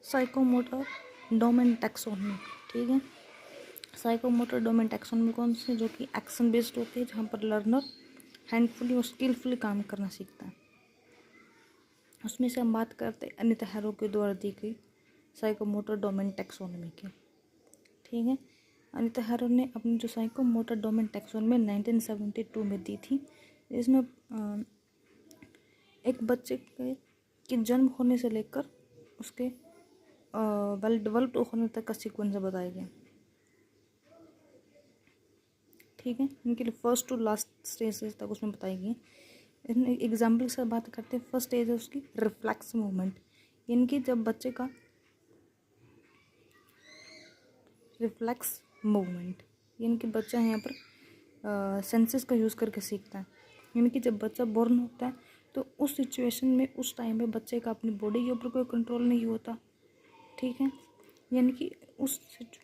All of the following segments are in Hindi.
साइकोमोटर डोमेन टैक्सोनॉमी, ठीक है। साइकोमोटर डोमेन टैक्सोनॉमी कौन सी, जो कि एक्शन बेस्ड होती है, जहाँ पर लर्नर हैंडफुली और स्किलफुली काम करना सीखता है। उसमें से हम बात करते हैं अनिता हैरो के द्वारा दी गई साइकोमोटर डोमेन टैक्सोनॉमी की, ठीक है। अनिता हैरो ने अपनी जो साइकोमोटर डोमेन टैक्सोनॉमी 1972 में दी थी, इसमें एक बच्चे के जन्म होने से लेकर उसके वेल डेवलप्ड होने तक का सीक्वेंस बताया गया, ठीक है। इनके लिए फर्स्ट टू लास्ट स्टेजेस तक उसमें बताई गई। इसमें एग्जाम्पल से बात करते हैं। फर्स्ट स्टेज है उसकी रिफ्लेक्स मूवमेंट, इनकी जब बच्चे का रिफ्लेक्स मूवमेंट, इनके बच्चा यहाँ पर सेंसेस का यूज़ करके सीखता है। इनकी जब बच्चा बोर्न होता है तो उस सिचुएशन में उस टाइम में बच्चे का अपनी बॉडी के ऊपर कोई कंट्रोल नहीं होता, ठीक है। यानी कि उस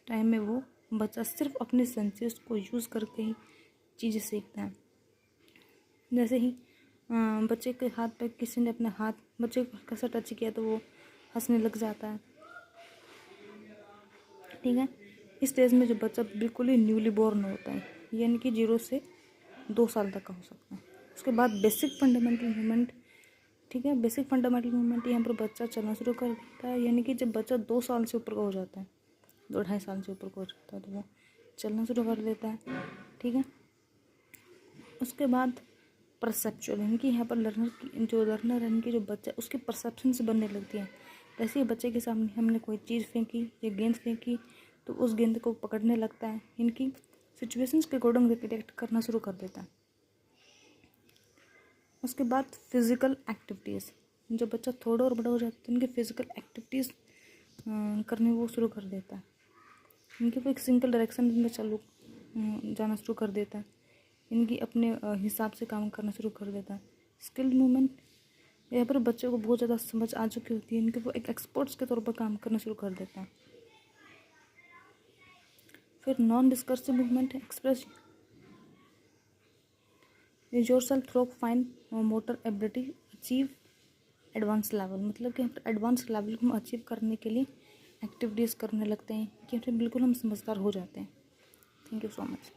टाइम में वो बच्चा सिर्फ अपने सेंसेस को यूज़ करके ही चीज़ें सीखता है। जैसे ही बच्चे के हाथ पे किसी ने अपने हाथ बच्चे को कैसा टच किया तो वो हंसने लग जाता है, ठीक है। इस स्टेज में जो बच्चा बिल्कुल ही न्यूली बॉर्न होता है, यानी कि 0 से 2 साल तक का हो सकता है। उसके बाद बेसिक फंडामेंटल मूवमेंट, ठीक है। बेसिक फंडामेंटल मूवमेंट यहाँ पर बच्चा चलना शुरू कर देता है, यानी कि जब बच्चा 2 साल से ऊपर का हो जाता है, 2-2.5 साल से ऊपर का हो जाता है, तो वो चलना शुरू कर देता है, ठीक है। उसके बाद परसेप्चुअल, इनकी यहाँ पर लर्नर है, इनकी जो बच्चा उसकी परसेप्शन से बनने लगती है। जैसे ही बच्चे के सामने हमने कोई चीज़ फेंकी या गेंद फेंकी तो उस गेंद को पकड़ने लगता है, इनकी सिचुएशंस के अकॉर्डिंग रिएक्ट करना शुरू कर देता है। उसके बाद फिज़िकल एक्टिविटीज़, जब बच्चा थोड़ा और बड़ा हो जाता है तो इनकी फ़िज़िकल एक्टिविटीज़ करने वो शुरू कर देता है। इनके वो एक सिंगल डायरेक्शन में जाना शुरू कर देता है, इनकी अपने हिसाब से काम करना शुरू कर देता है। स्किल्ड मूवमेंट, यहाँ पर बच्चे को बहुत ज़्यादा समझ आ चुकी होती है, इनके वो एक एक्सपर्ट्स के तौर पर काम करना शुरू कर देता है। फिर non discursive movement, express yourself through fine motor ability achieve advance level, मतलब कि एडवांस लेवल को हम अचीव करने के लिए एक्टिविटीज़ करने लगते हैं कि बिल्कुल हम समझदार हो जाते हैं। Thank you so much.